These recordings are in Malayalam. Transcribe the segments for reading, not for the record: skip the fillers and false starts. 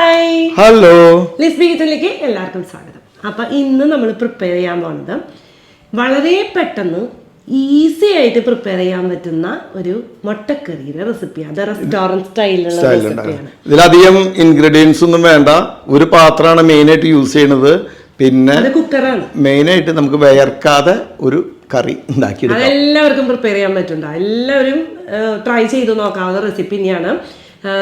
ഹായ്, ഹലോ, ലിസ്ബി കിച്ചണിലേക്ക് എല്ലാവർക്കും സ്വാഗതം. അപ്പൊ ഇന്ന് നമ്മൾ പ്രിപ്പയർ ചെയ്യാൻ പോകുന്നത് വളരെ പെട്ടെന്ന് ഈസി ആയിട്ട് പ്രിപ്പയർ ചെയ്യാൻ പറ്റുന്ന ഒരു മുട്ടക്കറിയുടെ റെസിപ്പിയാണ്. അത് റെസ്റ്റോറന്റ് സ്റ്റൈലിലുള്ള റെസിപ്പിയാണ്. ഇതിലധികം ഇൻഗ്രീഡിയൻസ് ഒന്നും വേണ്ട. ഒരു പാത്രമാണ് മെയിൻ ആയിട്ട് യൂസ് ചെയ്യുന്നത്. പിന്നെ കുക്കറാണ് മെയിൻ ആയിട്ട് നമുക്ക് വിയർക്കാതെ ഒരു കറി ഉണ്ടാക്കിയെടുക്കാം. എല്ലാവർക്കും പ്രിപ്പയർ ചെയ്യാൻ പറ്റുന്നുണ്ടോ? എല്ലാവരും ട്രൈ ചെയ്ത് നോക്കാവുന്ന റെസിപ്പി തന്നെയാണ്.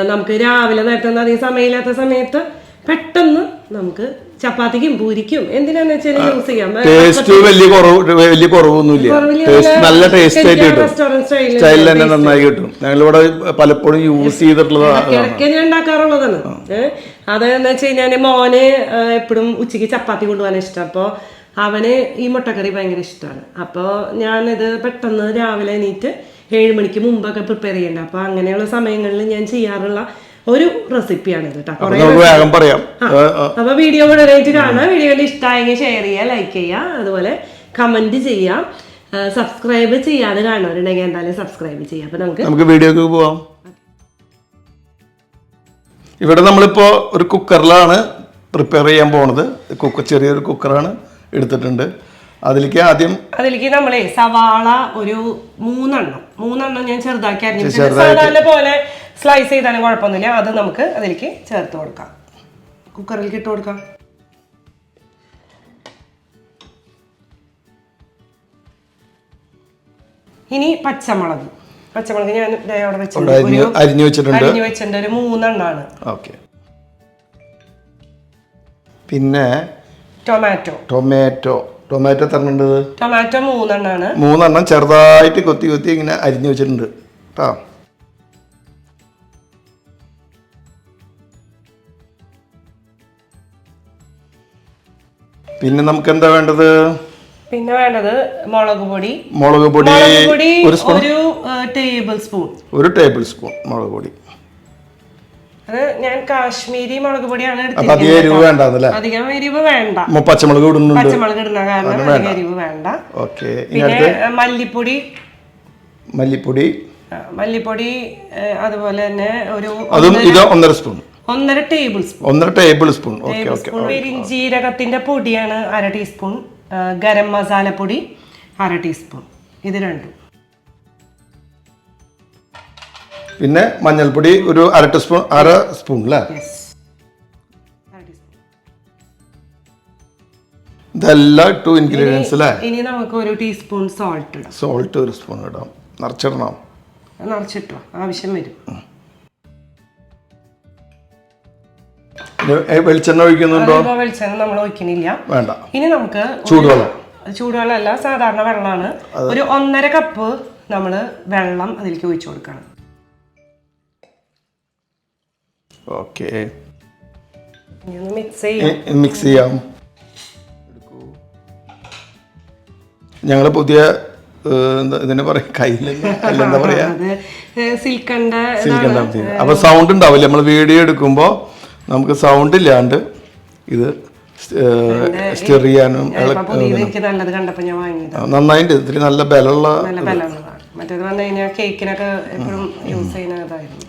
നമുക്ക് രാവിലെ നേരത്തെ അധികം സമയമില്ലാത്ത സമയത്ത് പെട്ടെന്ന് നമുക്ക് ചപ്പാത്തിക്കും പൂരിക്കും എന്തിനാന്ന് വെച്ചാൽ യൂസ് ചെയ്യാം. ടേസ്റ്റ് വലിയ കുറവൊന്നുമില്ല. നല്ല ടേസ്റ്റ് ആയിട്ട് കിട്ടും. സ്റ്റൈലിൽ തന്നെ നന്നായി കിട്ടും. ഞങ്ങളിവിടെ പലപ്പോഴും യൂസ് ചെയ്തിട്ടുള്ളതാണ്, ഞാൻ ഉണ്ടാക്കാറുള്ളതാണ്. അതെന്ന് വെച്ച് കഴിഞ്ഞാല് മോന് എപ്പോഴും ഉച്ചയ്ക്ക് ചപ്പാത്തി കൊണ്ടുപോകാൻ ഇഷ്ടം. അപ്പോൾ അവന് ഈ മുട്ടക്കറി ഭയങ്കര ഇഷ്ടമാണ്. അപ്പോൾ ഞാനിത് പെട്ടെന്ന് രാവിലെ എണീറ്റ് 7 മണിക്ക് മുമ്പൊക്കെ പ്രിപ്പയർ ചെയ്യണ്ട. അപ്പൊ അങ്ങനെയുള്ള സമയങ്ങളിൽ ഞാൻ ചെയ്യാറുള്ള ഒരു റെസിപ്പിയാണ് ഇത് കേട്ടോ. അപ്പൊ വീഡിയോ മുഴുവനായിട്ട് കാണാം. വീഡിയോ ഇഷ്ടമായെങ്കിൽ ഷെയർ ചെയ്യുക, ലൈക്ക് ചെയ്യുക, അതുപോലെ കമന്റ് ചെയ്യാം. സബ്സ്ക്രൈബ് ചെയ്യാതെ കാണുന്നവരുണ്ടെങ്കിൽ എന്തായാലും സബ്സ്ക്രൈബ് ചെയ്യാം. അപ്പൊ നമുക്ക് വീഡിയോക്ക് പോവാം. ഇവിടെ നമ്മളിപ്പോ ഒരു കുക്കറിലാണ് പ്രിപ്പയർ ചെയ്യാൻ പോണത്. ചെറിയൊരു കുക്കറാണ് എടുത്തിട്ടുണ്ട്. അതിലേക്ക് നമ്മളെ സവാള ഒരു മൂന്നെണ്ണം ഞാൻ ചെറുതാക്കി അരിഞ്ഞിട്ടുണ്ട്. സാധാരണ പോലെ സ്ലൈസ് ചെയ്താലും കുഴപ്പമൊന്നുമില്ല. അത് നമുക്ക് അതിലേക്ക് ചേർത്ത് കൊടുക്കാം. കുക്കറിലേക്ക് ഇട്ട് കൊടുക്കാം. ഇനി പച്ചമുളക് ഞാൻ അവിടെ വെച്ചിട്ടുണ്ട്. അരിഞ്ഞു വെച്ചിട്ടുണ്ട്. ഒരു 3 എണ്ണമാണ്. പിന്നെ ടൊമാറ്റോ തരണുണ്ടത്. ടൊമാറ്റോ 3 എണ്ണമാണ്. 3 എണ്ണം ചെറുതായിട്ട് കൊത്തി ഇങ്ങനെ അരിഞ്ഞു വെച്ചിട്ടുണ്ട് കേട്ടോ. പിന്നെ നമുക്ക് എന്താ വേണ്ടത്? മുളക് പൊടി ഒരു ടേബിൾ സ്പൂൺ മുളക് പൊടി. അത് ഞാൻ കാശ്മീരി മുളക് പൊടിയാണ് എടുത്തിരിക്കുന്നത്. അധികം എരിവ് വേണ്ട. പച്ചമുളക് ഇടുന്ന കാരണം അധികം എരിവ് വേണ്ട. പിന്നെ മല്ലിപ്പൊടി അതുപോലെ തന്നെ ഒരു 1.5 ടേബിൾ സ്പൂൺ. പെരിഞ്ജീരകത്തിന്റെ പൊടിയാണ് 1/2 ടീസ്പൂൺ. ഗരം മസാല പൊടി 1/2 ടീസ്പൂൺ. ഇത് രണ്ടും. പിന്നെ മഞ്ഞൾപ്പൊടി ഒരു 1/2 സ്പൂൺ അല്ലേ? ഇതെല്ലാം 2 ഇൻഗ്രീഡിയൻസ് അല്ലേ? ഇനി നമുക്ക് 1 ടീസ്പൂൺ സോൾട്ട് 1 സ്പൂൺ ഇടാം. നിറച്ചിട്ടോ ആവശ്യം വരും. വെളിച്ചെണ്ണ ഒഴിക്കുന്നുണ്ടോ? വെളിച്ചെണ്ണ നമ്മൾ ഒഴിക്കുന്നില്ല, വേണ്ട. ഇനി നമുക്ക് ചൂടുവെള്ളമല്ല, സാധാരണ വെള്ളമാണ്. ഒരു 1.5 കപ്പ് നമ്മള് വെള്ളം അതിലേക്ക് ഒഴിച്ചു കൊടുക്കണം. മിക്സ് ചെയ്യാം. ഞങ്ങള് പുതിയ ഇതിനെ പറയാ കയ്യിലെന്താ പറയാ, സിൽക്കണ്ട. അപ്പൊ സൗണ്ട് ഉണ്ടാവില്ല. നമ്മൾ വീഡിയോ എടുക്കുമ്പോ നമുക്ക് സൗണ്ട് ഇല്ലാണ്ട് ഇത് സ്റ്റിർ ചെയ്യാനും നന്നായിട്ട്. ഇതിൽ നല്ല ബലമുള്ള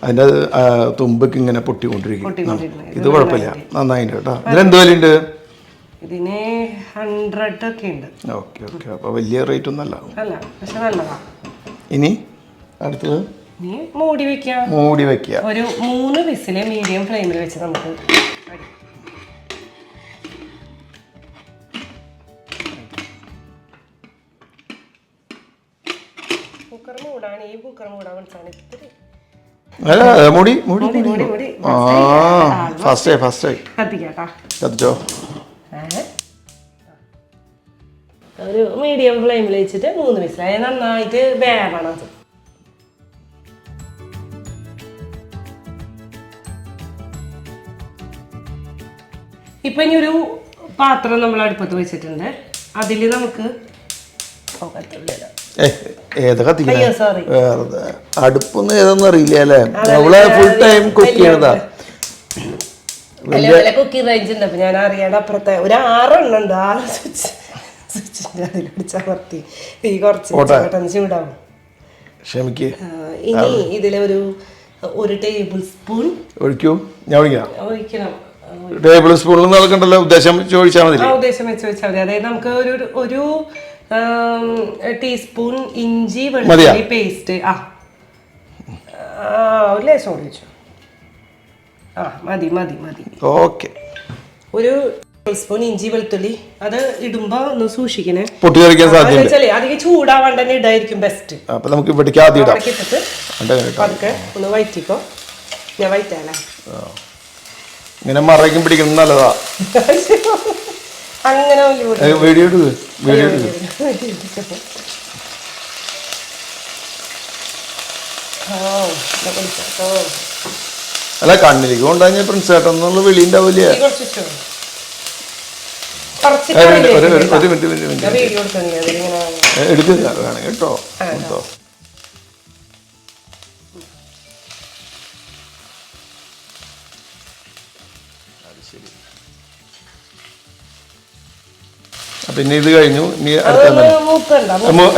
അതിന്റെ തുമ്പക്ക് ഇങ്ങനെ പൊട്ടിക്കൊണ്ടിരിക്കും. ഇത് കുഴപ്പമില്ല, നന്നായിട്ട് കേട്ടോ. ഇതിനെന്ത് വിലയുണ്ട്? ഇതിന് 100 ഒക്കെ ഉണ്ട്. ഓക്കെ. അപ്പൊ വലിയ റേറ്റ് ഒന്നും അല്ല, പക്ഷെ നല്ലതാ. ഇനി അടുത്തത് മൂടി വെക്കുക. ഒരു 3 വിസില് മീഡിയം ഫ്ലെയിമിൽ വെച്ച് നമുക്ക് കുക്കർ മൂടാൻ മനസ്സിലാണ്. കത്തിച്ചോ. ഒരു മീഡിയം ഫ്ലെയിമിൽ വെച്ചിട്ട് 3 വിസിൽ നന്നായിട്ട് വേവണം. അത് ഇപ്പൊ ഇനി ഒരു പാത്രം നമ്മൾ അടുപ്പത്ത് വെച്ചിട്ടുണ്ട്. അതില് നമുക്ക് അടുപ്പൊന്നും ഏതൊന്നും അറിയില്ല അല്ലേ? നമ്മള് ഫുൾ ടൈം കുക്ക് ചെയ്യണതാ. കുക്കിംഗ് റേഞ്ച് ഉണ്ട്. അപ്പൊ ഞാൻ അറിയാണ്ട് അപ്പുറത്തെ ഒരു 6 എണ്ണം ഉണ്ട്. 6 സ്വിച്ചിന്റെ അതിൽ പിടിച്ചമർത്തി തീ കുറച്ച് പെട്ടെന്ന് ചൂടാവും. ഇനി ഇതിലെ ഒരു 1 ടേബിൾ സ്പൂൺ ഒഴിക്കണം. ടേബിൾ സ്പൂണിൽ നടക്കണ്ടല്ലോ, ഉദ്ദേശം ചോദിച്ചാൽ മതി. ഉദ്ദേശം വെച്ച് വെച്ചാൽ മതി. അതായത് നമുക്ക് ഒരു ടീസ്പൂൺ ഇഞ്ചി വെളുത്തുള്ളി പേസ്റ്റ്. ഒരു ലേശം കൂടി വെച്ചു. മതി മതി മതി. ഓക്കെ. ഒരു ടീസ്പൂൺ ഇഞ്ചി വെളുത്തുള്ളി. അത് ഇടുമ്പോ ഒന്ന് സൂക്ഷിക്കണേ, പൊട്ടിത്തെറിക്കാൻ സാധ്യത. അധികം ചൂടാവാണ്ട് തന്നെ ഇടായിരിക്കും ബെസ്റ്റ്. അപ്പൊ നമുക്ക് ഇവിടേക്ക് ആദ്യം ഇടാം. ഇട്ടിട്ട് അതൊക്കെ ഒന്ന് വയറ്റിക്കോ. ഞാൻ വയറ്റാലേ. ഇങ്ങനെ മറയ്ക്കും പിടിക്കുന്നത് നല്ലതാ. അങ്ങനെ വീഡിയോ എടുക്ക്, വീഡിയോ എടുക്ക്. അല്ല കണ്ണിലേക്ക് കൊണ്ടുകഴിഞ്ഞ പ്രിൻസ് ചേട്ടൻ എന്നുള്ള വിളി ഉണ്ടാവില്ല. എടുക്കുക വേണം കേട്ടോ. പിന്നെ ഇത് കഴിഞ്ഞു. ഇനി അടുത്ത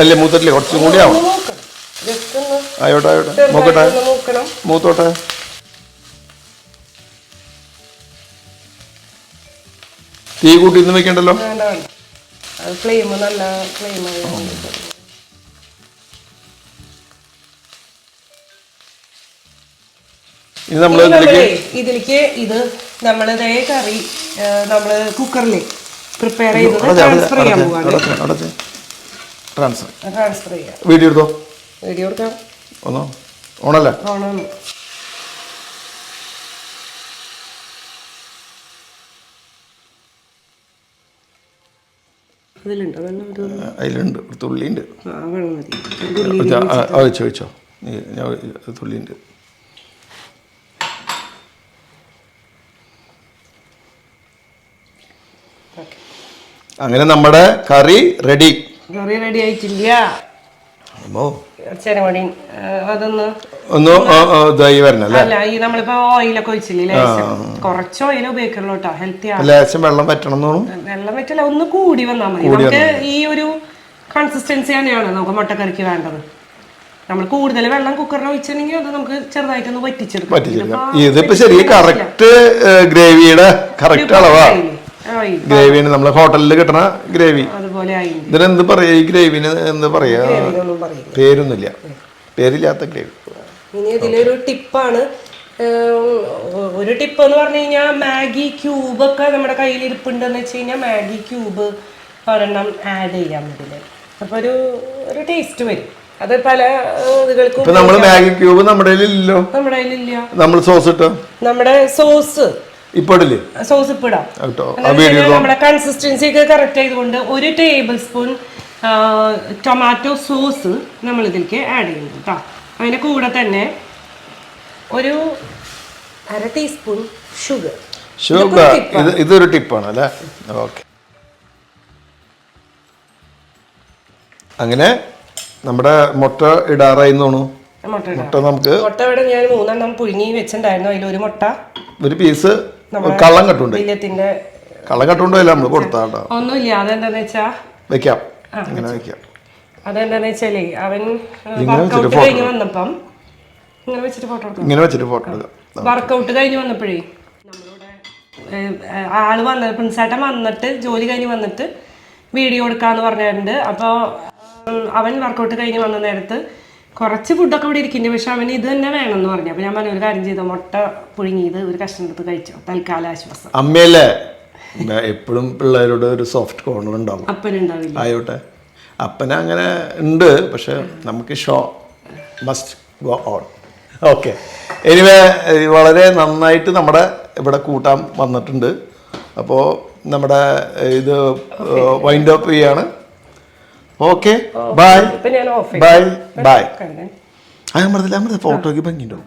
അല്ലേ മൂത്തട്ടില്ലേ, കുറച്ചും കൂടി ആവും. ആയോട്ടെ ആയോട്ടെ, നോക്കട്ടെ, മൂത്തോട്ടെ. തീ കൂട്ടിന്ന് വെക്കണ്ടല്ലോ. ഇനി നമ്മള് ഇതിലേക്ക് ഇത് നമ്മളിതേ കറി നമ്മള് കുക്കറില് പ്രിപ്പയർ ചെയ്തത് ട്രാൻസ്ഫർ ചെയ്യാൻ പോവാണ്. ട്രാൻസ്ഫർ ചെയ്യാം. വീഡിയോ എടുത്തോ. വീഡിയോ എടുക്കാം. ഒന്നോ ഓണല്ലേ? ഓണാണ്. അതിലുണ്ട് തുള്ളിയുണ്ട്. ചോദിച്ചോ, തുള്ളിയുണ്ട്. അങ്ങനെ നമ്മുടെ കറി റെഡി. കറി റെഡി ആയിട്ടില്ല. അതൊന്ന് ഇതായി വരണല്ലേ. അല്ല, ഈ നമ്മളിപ്പോ ഓയിലൊക്കെ ഒഴിച്ചില്ലേ, കുറച്ച് ഓയിൽ ഉപയോഗിക്കുള്ളൂ കേട്ടോ. ഹെൽത്തി ആണ്. ലേശം വെള്ളം പറ്റണം. വെള്ളം പറ്റില്ല, ഒന്ന് കൂടി വന്നാൽ മതി. നമുക്ക് ഈ ഒരു കൺസിസ്റ്റൻസി തന്നെയാണ് നമുക്ക് മുട്ടക്കറിക്ക് വേണ്ടത്. നമ്മൾ കൂടുതൽ വെള്ളം കുക്കറിൽ ഒഴിച്ചിട്ടുണ്ടെങ്കിൽ അത് നമുക്ക് ചെറുതായിട്ടൊന്ന് വറ്റിച്ചെടുക്കാം. ഇതിപ്പോ ശരി കറക്റ്റ് ഗ്രേവിയുടെ കറക്റ്റ് അളവാ. ഗ്രേവിന് നമ്മള് ഹോട്ടലിൽ കിട്ടണ ഗ്രേവി. ഇതിനെന്ത് പറയാ ഈ ഗ്രേവിന്? എന്ത് പറയാ? പേരൊന്നുമില്ല, പേരില്ലാത്ത ഗ്രേവി. ഇനി ഇതിലൊരു ടിപ്പാണ്. ഒരു ടിപ്പ് എന്ന് പറഞ്ഞു കഴിഞ്ഞാൽ മാഗി ക്യൂബ് ഒക്കെ നമ്മുടെ കയ്യിൽ ഇരിപ്പുണ്ടെന്ന് വെച്ച് കഴിഞ്ഞാൽ മാഗി ക്യൂബ് ഒരെണ്ണം ആഡ് ചെയ്യാൻ ഇതില്. അപ്പൊ ഒരു ടേസ്റ്റ് വരും. അത് പല ഇതുകൾക്കും. നമ്മള് മാഗി ക്യൂബ് നമ്മുടെ കയ്യിലില്ലല്ലോ. നമ്മുടെ കയ്യിലില്ല. നമ്മൾ സോസ് ഇട്ടോ. നമ്മുടെ സോസ് സോസ് ഇപ്പൊ ഇടാം. നമ്മുടെ കൺസിസ്റ്റൻസി ഒക്കെ കറക്റ്റ് ആയതുകൊണ്ട് 1 ടേബിൾ സ്പൂൺ ടൊമാറ്റോ സോസ് നമ്മൾ ഇതിലേക്ക് ആഡ് ചെയ്യുന്നു കേട്ടോ. അതിന്റെ കൂടെ തന്നെ ഒരു 1/2 ടീസ്പൂൺ ഷുഗർ. ഇതൊരു ടിപ്പാണ് അല്ലേ? ഓക്കെ. അങ്ങനെ നമ്മുടെ മുട്ട ഇടാറായി തോന്നുന്നു. മുട്ട നമുക്ക് ഇവിടെ ഞാൻ 3 എണ്ണം പുഴുങ്ങി വെച്ചിട്ടുണ്ടായിരുന്നു. അതിലൊരു മുട്ട, ഒരു പീസ് കള്ളം കട്ടുണ്ട്. കള്ളം കട്ടുണ്ടല്ലോ നമ്മള് കൊടുത്താട്ടോ. ഒന്നുമില്ല. അതെന്താന്ന് വെച്ചാ വെക്കാം, ഇങ്ങനെ വെക്കാം. അതെന്താന്ന് വെച്ചാലേ അവൻ വർക്കൗട്ട് കഴിഞ്ഞ് വന്നപ്പം ഇങ്ങനെ വെച്ചിട്ട് ഫോട്ടോ എടുക്കാം. വർക്കൗട്ട് കഴിഞ്ഞ് വന്നപ്പോഴേ നമ്മളിവിടെ ആള് വന്നത് പ്രിൻസേട്ടൻ വന്നിട്ട് ജോലി കഴിഞ്ഞ് വന്നിട്ട് വീഡിയോ എടുക്കാന്ന് പറഞ്ഞിട്ടുണ്ട്. അപ്പോൾ അവൻ വർക്കൗട്ട് കഴിഞ്ഞ് വന്ന നേരത്ത് കുറച്ച് ഫുഡൊക്കെ ഇവിടെ ഇരിക്കുന്നുണ്ട്. പക്ഷെ അവന് ഇത് തന്നെ വേണമെന്ന് പറഞ്ഞു. അപ്പൊ ഞാൻ പറഞ്ഞ ഒരു കാര്യം ചെയ്തോ, മുട്ട പുഴുങ്ങിയത് ഒരു കഷ്ണം എടുത്ത് കഴിച്ചോ, തൽക്കാല ആശ്വാസം. അമ്മയല്ലേ എപ്പോഴും പിള്ളേരോട് ഒരു സോഫ്റ്റ് കോർണർ ഉണ്ടാവും. അപ്പനുണ്ടാവില്ല. ആയോട്ടെ, അപ്പന അങ്ങനെ ഉണ്ട്. പക്ഷെ നമുക്ക് show must go on. Okay. Anyway വളരെ നന്നായിട്ട് നമ്മുടെ ഇവിടെ കൂട്ടാൻ വന്നിട്ടുണ്ട്. അപ്പോൾ നമ്മുടെ ഇത് വൈൻഡ് അപ്പ് ചെയ്യാണ്. Okay, bye bye bye. ഞാൻ പറഞ്ഞില്ല, നമ്മുടെ ഫോട്ടോയ്ക്ക് ഭംഗിയുണ്ടോ?